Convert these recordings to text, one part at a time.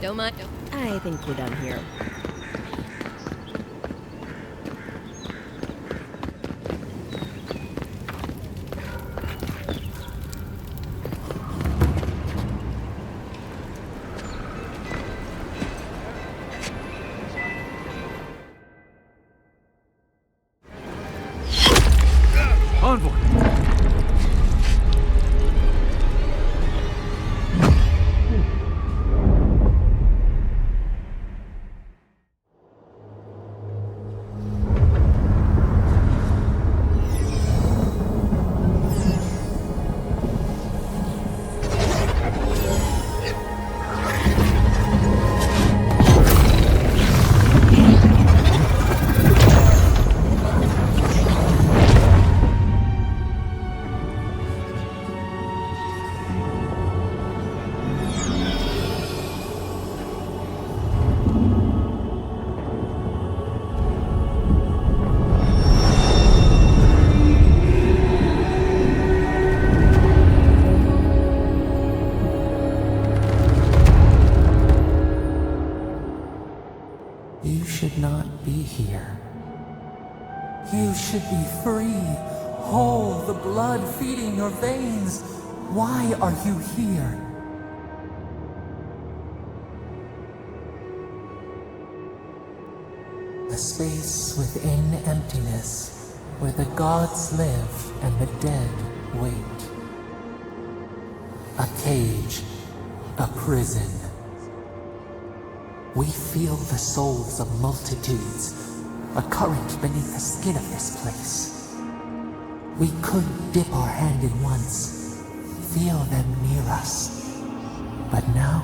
Don't mind. I think we're done here. Envoy! You should be free, whole, the blood feeding your veins. Why are you here? A space within emptiness, where the gods live and the dead wait. A cage, a prison. We feel the souls of multitudes, a current beneath the skin of this place. We could dip our hand in once, feel them near us. But now,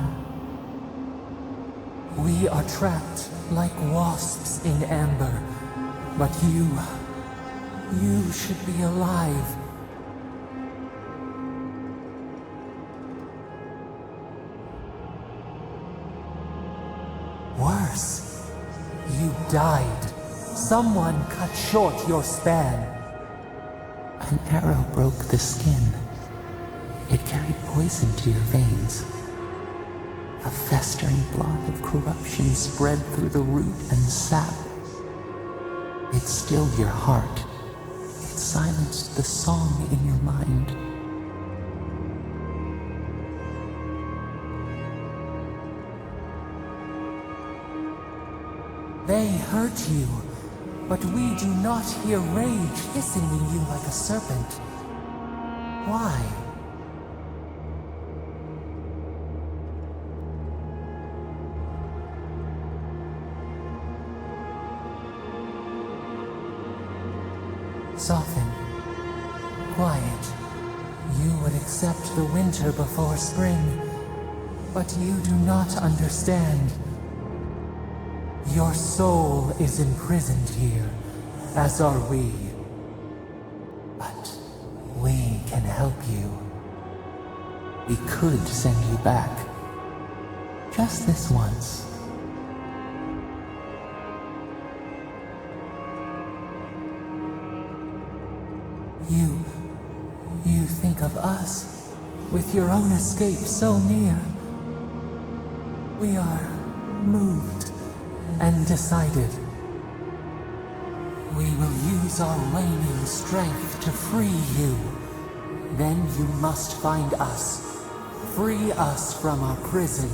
we are trapped like wasps in amber. But you should be alive. Worse, you died. Someone cut short your span. An arrow broke the skin. It carried poison to your veins. A festering blot of corruption spread through the root and sap. It stilled your heart. It silenced the song in your mind. They hurt you, but we do not hear rage hissing in you like a serpent. Why? Soften. Quiet. You would accept the winter before spring, but you do not understand. Your soul is imprisoned here, as are we. But we can help you. We could send you back. Just this once. You think of us, with your own escape so near. We are moved and decided. We will use our waning strength to free you. Then you must find us. Free us from our prison.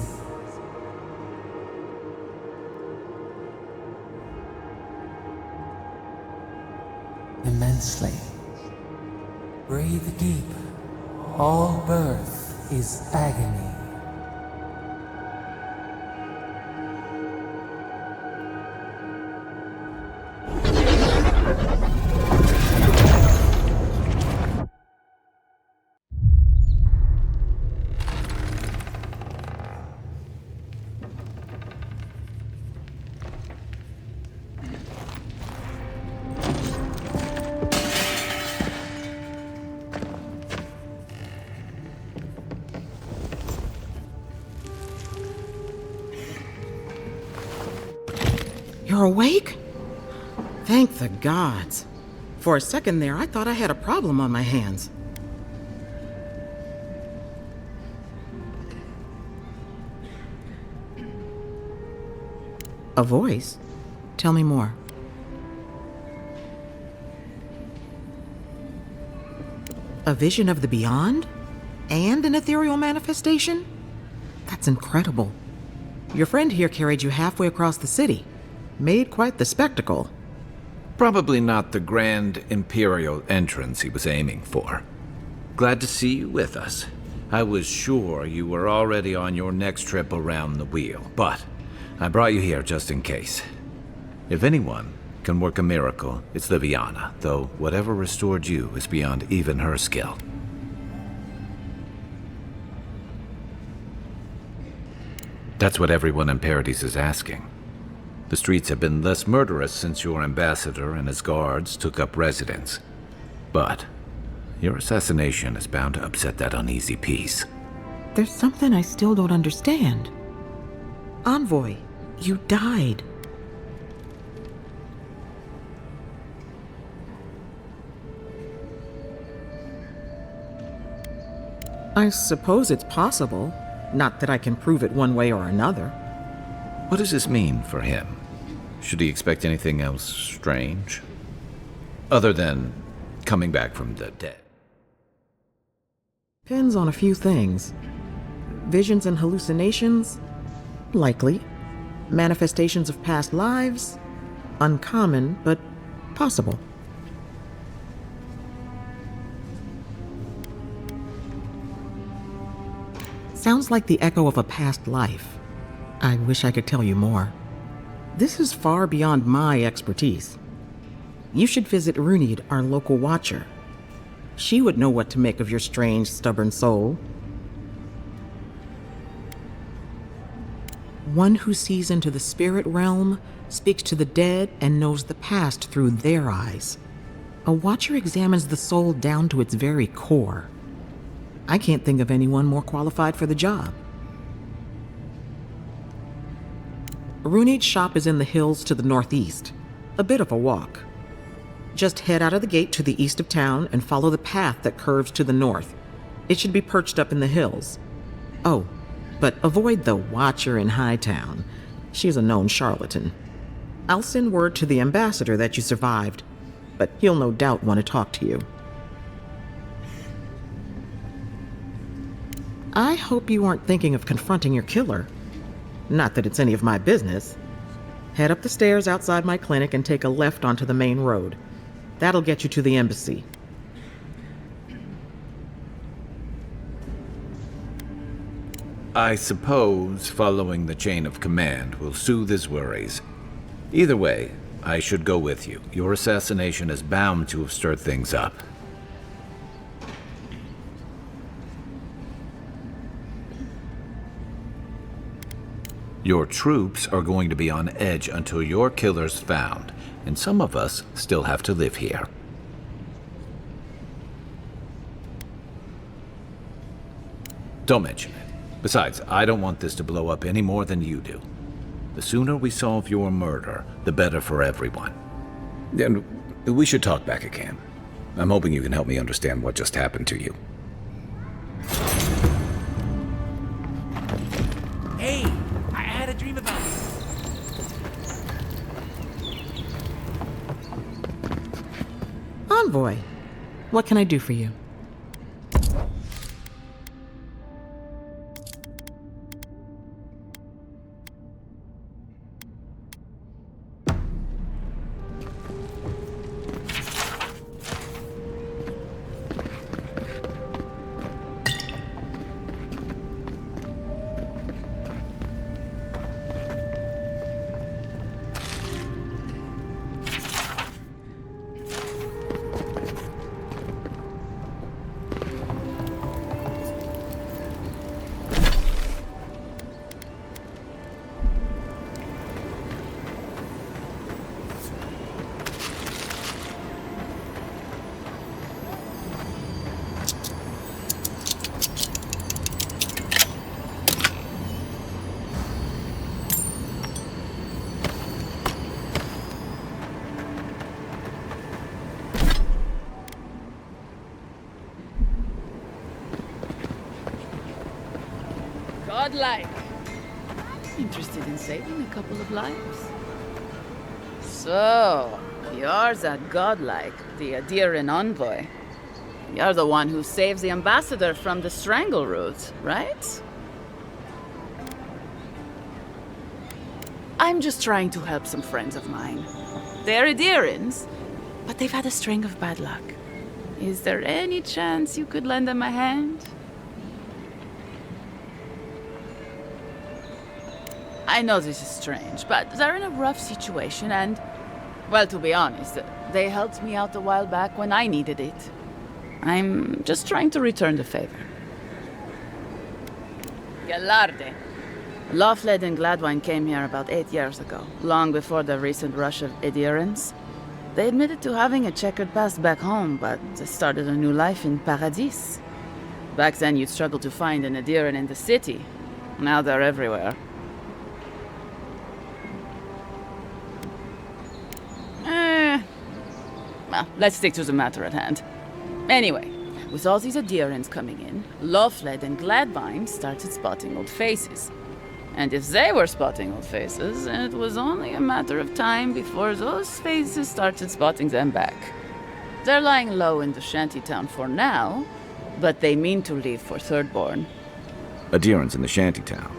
Immensely. Breathe deep. All birth is agony. You're awake? Thank the gods. For a second there, I thought I had a problem on my hands. A voice? Tell me more. A vision of the beyond? And an ethereal manifestation? That's incredible. Your friend here carried you halfway across the city. Made quite the spectacle. Probably not the grand imperial entrance he was aiming for. Glad to see you with us. I was sure you were already on your next trip around the wheel, but I brought you here just in case. If anyone can work a miracle, it's Liviana, though whatever restored you is beyond even her skill. That's what everyone in Paradise is asking. The streets have been less murderous since your ambassador and his guards took up residence. But your assassination is bound to upset that uneasy peace. There's something I still don't understand. Envoy, you died. I suppose it's possible. Not that I can prove it one way or another. What does this mean for him? Should he expect anything else strange? Other than coming back from the dead? Depends on a few things. Visions and hallucinations? Likely. Manifestations of past lives? Uncommon, but possible. Sounds like the echo of a past life. I wish I could tell you more. This is far beyond my expertise. You should visit Runid, our local watcher. She would know what to make of your strange, stubborn soul. One who sees into the spirit realm, speaks to the dead, and knows the past through their eyes. A watcher examines the soul down to its very core. I can't think of anyone more qualified for the job. Runid's shop is in the hills to the northeast. A bit of a walk. Just head out of the gate to the east of town and follow the path that curves to the north. It should be perched up in the hills. Oh, but avoid the watcher in Hightown. She's a known charlatan. I'll send word to the ambassador that you survived, but he'll no doubt want to talk to you. I hope you aren't thinking of confronting your killer. Not that it's any of my business. Head up the stairs outside my clinic and take a left onto the main road. That'll get you to the embassy. I suppose following the chain of command will soothe his worries. Either way, I should go with you. Your assassination is bound to have stirred things up. Your troops are going to be on edge until your killer's found, and some of us still have to live here. Don't mention it. Besides, I don't want this to blow up any more than you do. The sooner we solve your murder, the better for everyone. And we should talk back again. I'm hoping you can help me understand what just happened to you. Hey, I had a dream about you. Envoy, what can I do for you? Godlike. interested in saving a couple of lives. So, you're that godlike, the Adiran envoy. You're the one who saves the ambassador from the strangle route, right? I'm just trying to help some friends of mine. They're Adirans, but they've had a string of bad luck. Is there any chance you could lend them a hand? I know this is strange, but they're in a rough situation and, well, to be honest, they helped me out a while back when I needed it. I'm just trying to return the favor. Gallarde. Loughled and Gladwine came here about 8 years ago, long before the recent rush of adherents. They admitted to having a checkered past back home, but they started a new life in Paradis. Back then you'd struggle to find an adherent in the city. Now they're everywhere. Well, let's stick to the matter at hand. Anyway, with all these adherents coming in, Loughled and Gladwine started spotting old faces. And if they were spotting old faces, it was only a matter of time before those faces started spotting them back. They're lying low in the shantytown for now, but they mean to leave for Thirdborn. Adherents in the shantytown.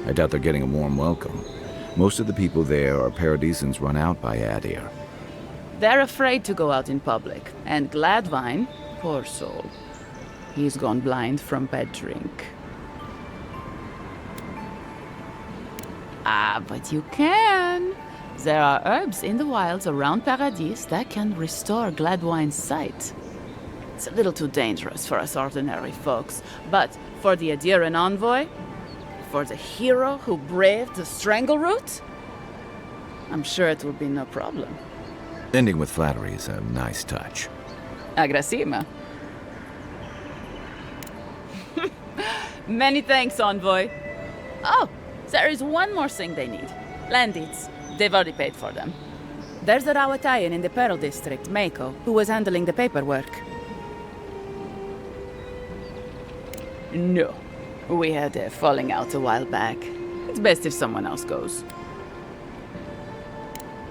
I doubt they're getting a warm welcome. Most of the people there are Paradisans run out by Adir. They're afraid to go out in public, and Gladwine, poor soul, he's gone blind from bad drink. Ah, but you can. There are herbs in the wilds around Paradis that can restore Gladwine's sight. It's a little too dangerous for us ordinary folks, but for the Adiran envoy, for the hero who braved the strangle route, I'm sure it will be no problem. Ending with flattery is a nice touch. Agrasima. Many thanks, envoy. Oh, there is one more thing they need. Land deeds. They've already paid for them. There's a Rawatayan in the Pearl District, Mako, who was handling the paperwork. No. We had a falling out a while back. It's best if someone else goes.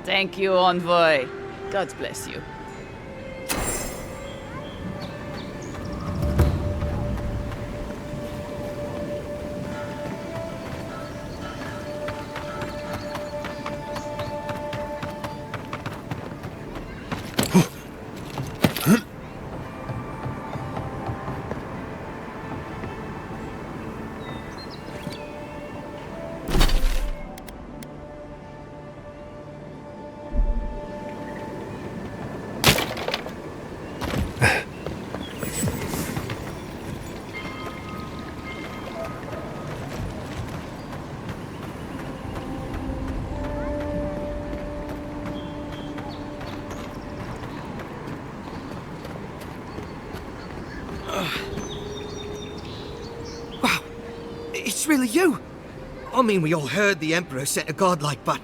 Thank you, envoy. God bless you. Wow, it's really you. I mean, we all heard the Emperor sent a godlike, but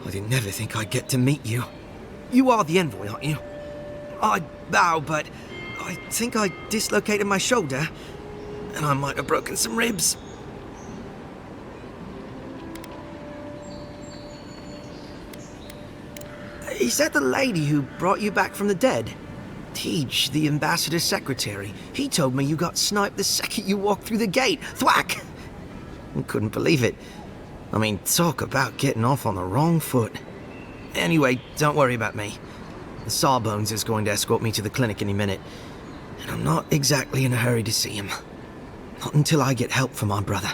I didn't never think I'd get to meet you. You are the envoy, aren't you? I bow, but I think I dislocated my shoulder, and I might have broken some ribs. Is that the lady who brought you back from the dead? Tej, the ambassador's secretary. He told me you got sniped the second you walked through the gate. Thwack! I couldn't believe it. I mean, talk about getting off on the wrong foot. Anyway, don't worry about me. The Sawbones is going to escort me to the clinic any minute. And I'm not exactly in a hurry to see him. Not until I get help from my brother.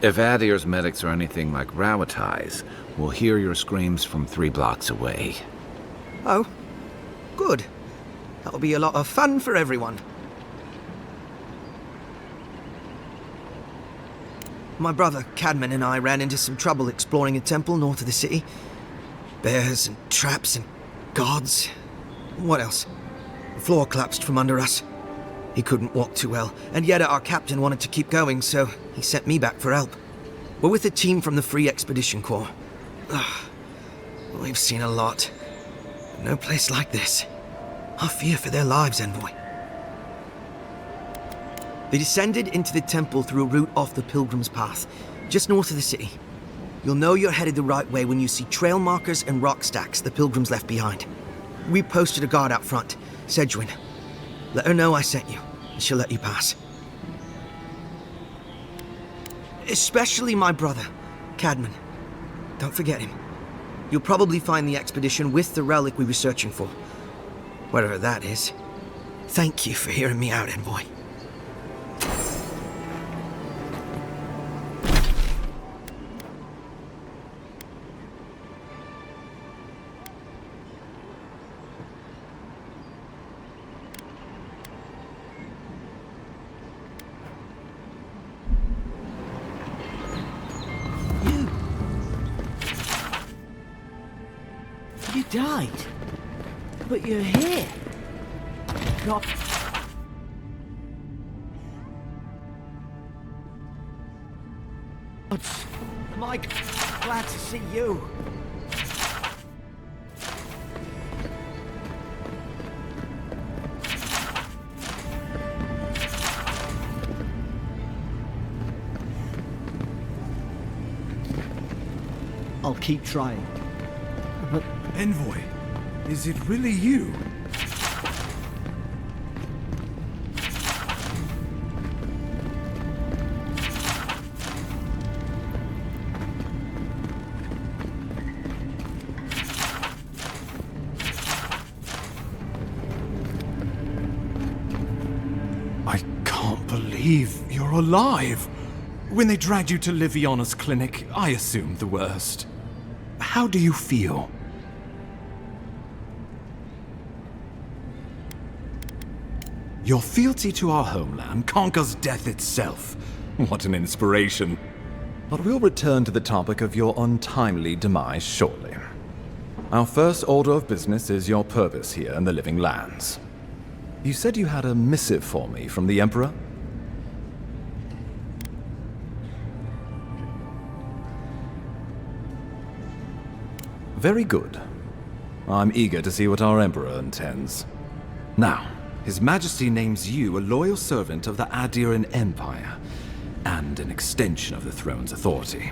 If Adir's medics are anything like Rawatai's, we'll hear your screams from 3 blocks away. Oh, good. That'll be a lot of fun for everyone. My brother, Cadman, and I ran into some trouble exploring a temple north of the city. Bears and traps and guards. What else? The floor collapsed from under us. He couldn't walk too well, and yet our captain wanted to keep going, so he sent me back for help. We're with a team from the Free Expedition Corps. We've seen a lot. No place like this. I fear for their lives, envoy. They descended into the temple through a route off the Pilgrim's Path. just north of the city. You'll know you're headed the right way when you see trail markers and rock stacks the pilgrims left behind. We posted a guard out front, Sedgwin. Let her know I sent you, and she'll let you pass. Especially my brother, Cadman. Don't forget him. You'll probably find the expedition with the relic we were searching for. Whatever that is. Thank you for hearing me out, Envoy. You died. But you're here. God. Mike, glad to see you. I'll keep trying. But Envoy, is it really you? I can't believe you're alive. When they dragged you to Liviana's clinic, I assumed the worst. How do you feel? Your fealty to our homeland conquers death itself. What an inspiration. But we'll return to the topic of your untimely demise shortly. Our first order of business is your purpose here in the Living Lands. You said you had a missive for me from the Emperor? Very good. I'm eager to see what our Emperor intends. Now, His Majesty names you a loyal servant of the Adiran Empire, and an extension of the throne's authority.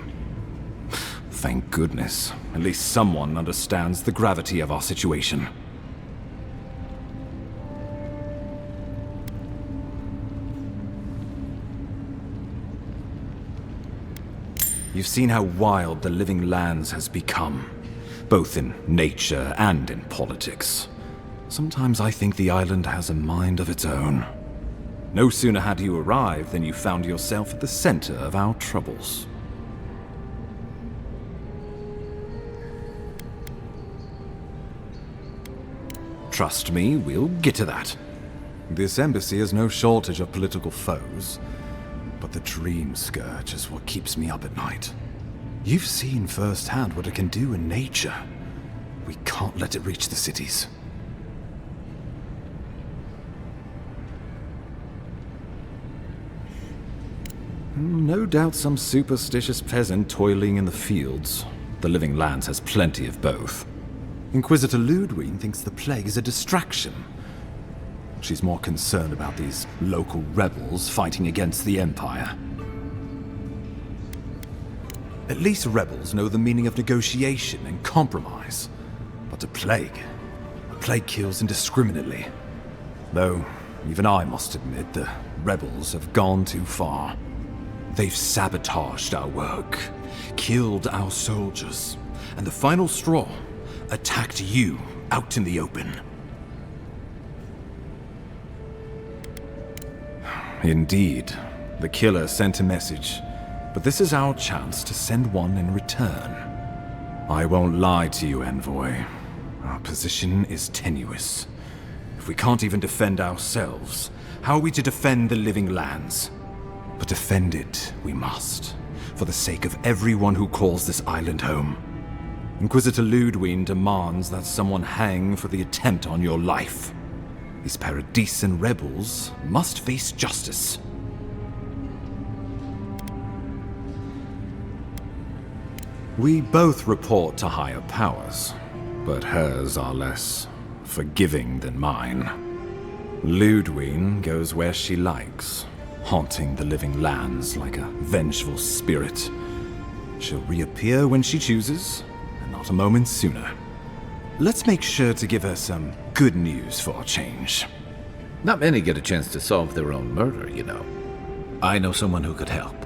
Thank goodness. At least someone understands the gravity of our situation. You've seen how wild the Living Lands has become, both in nature and in politics. Sometimes I think the island has a mind of its own. No sooner had you arrived than you found yourself at the center of our troubles. Trust me, we'll get to that. This embassy has no shortage of political foes, but the dream scourge is what keeps me up at night. You've seen firsthand what it can do in nature. We can't let it reach the cities. No doubt some superstitious peasant toiling in the fields. The Living Lands has plenty of both. Inquisitor Ludwig thinks the plague is a distraction. She's more concerned about these local rebels fighting against the Empire. At least rebels know the meaning of negotiation and compromise. But a plague kills indiscriminately. Though, even I must admit, the rebels have gone too far. They've sabotaged our work, killed our soldiers, and the final straw, attacked you out in the open. Indeed, the killer sent a message, but this is our chance to send one in return. I won't lie to you, Envoy. Our position is tenuous. If we can't even defend ourselves, how are we to defend the Living Lands? But defend it we must, for the sake of everyone who calls this island home. Inquisitor Ludwig demands that someone hang for the attempt on your life. These Paradisen rebels must face justice. We both report to higher powers, but hers are less forgiving than mine. Ludwig goes where she likes, haunting the Living Lands like a vengeful spirit, She'll reappear when she chooses, and not a moment sooner. Let's make sure to give her some good news for a change. Not many get a chance to solve their own murder, you know. I know someone who could help.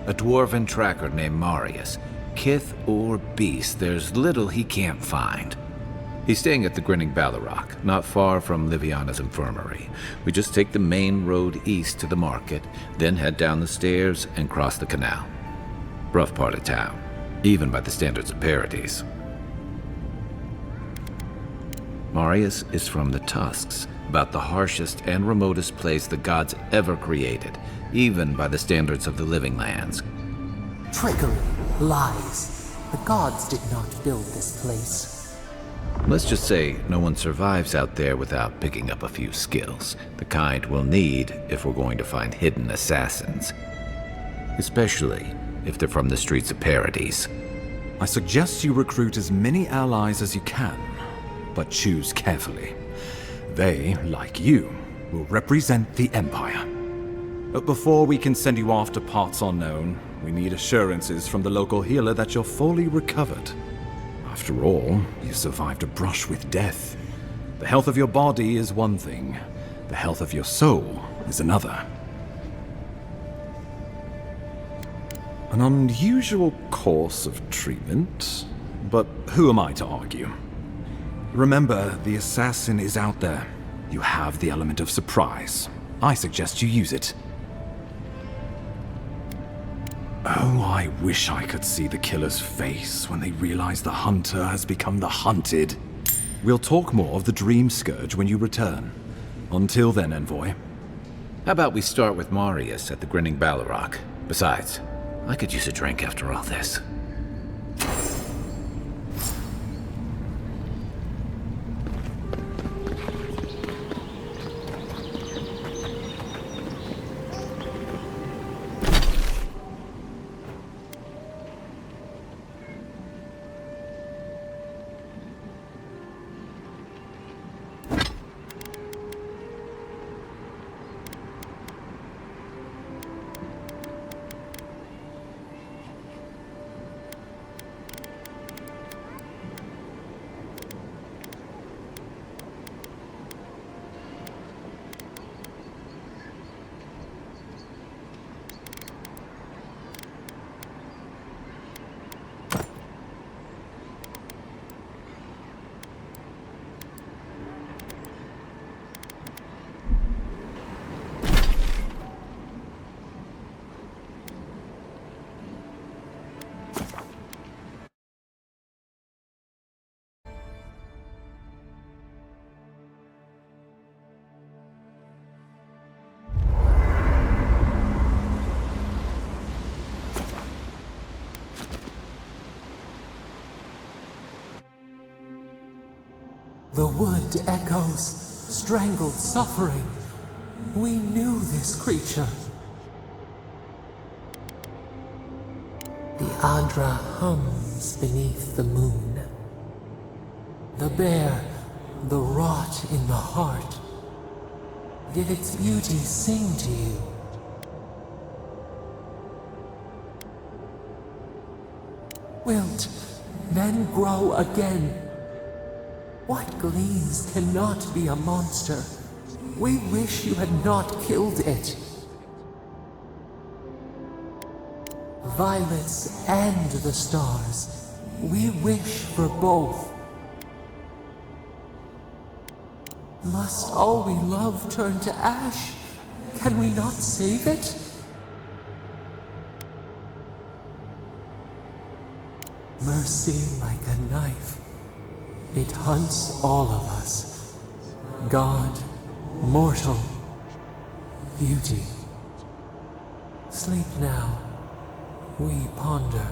A dwarven tracker named Marius. Kith or beast, there's little he can't find. He's staying at the Grinning Ballarrock, not far from Liviana's infirmary. We just take the main road east to the market, then head down the stairs and cross the canal. Rough part of town, even by the standards of Paradise. Marius is from the Tusks, about the harshest and remotest place the gods ever created, even by the standards of the Living Lands. Trickery, lies. The gods did not build this place. Let's just say no one survives out there without picking up a few skills, the kind we'll need if we're going to find hidden assassins. Especially if they're from the streets of Paradise. I suggest you recruit as many allies as you can, but choose carefully. They, like you, will represent the Empire. But before we can send you off to parts unknown, we need assurances from the local healer that you're fully recovered. After all, you survived a brush with death. The health of your body is one thing, the health of your soul is another. An unusual course of treatment, but who am I to argue? Remember, the assassin is out there. You have the element of surprise. I suggest you use it. Oh, I wish I could see the killer's face when they realize the hunter has become the hunted. We'll talk more of the Dream Scourge when you return. Until then, Envoy. How about we start with Marius at the Grinning Ballarrock? Besides, I could use a drink after all this. The wood echoes, strangled suffering. We knew this creature. The Adra hums beneath the moon. The bear, the rot in the heart. Did its beauty sing to you? Wilt, then grow again. What gleams cannot be a monster? We wish you had not killed it. Violets and the stars. We wish for both. Must all we love turn to ash? Can we not save it? Mercy like a knife. It hunts all of us. God, mortal, beauty. Sleep now. We ponder.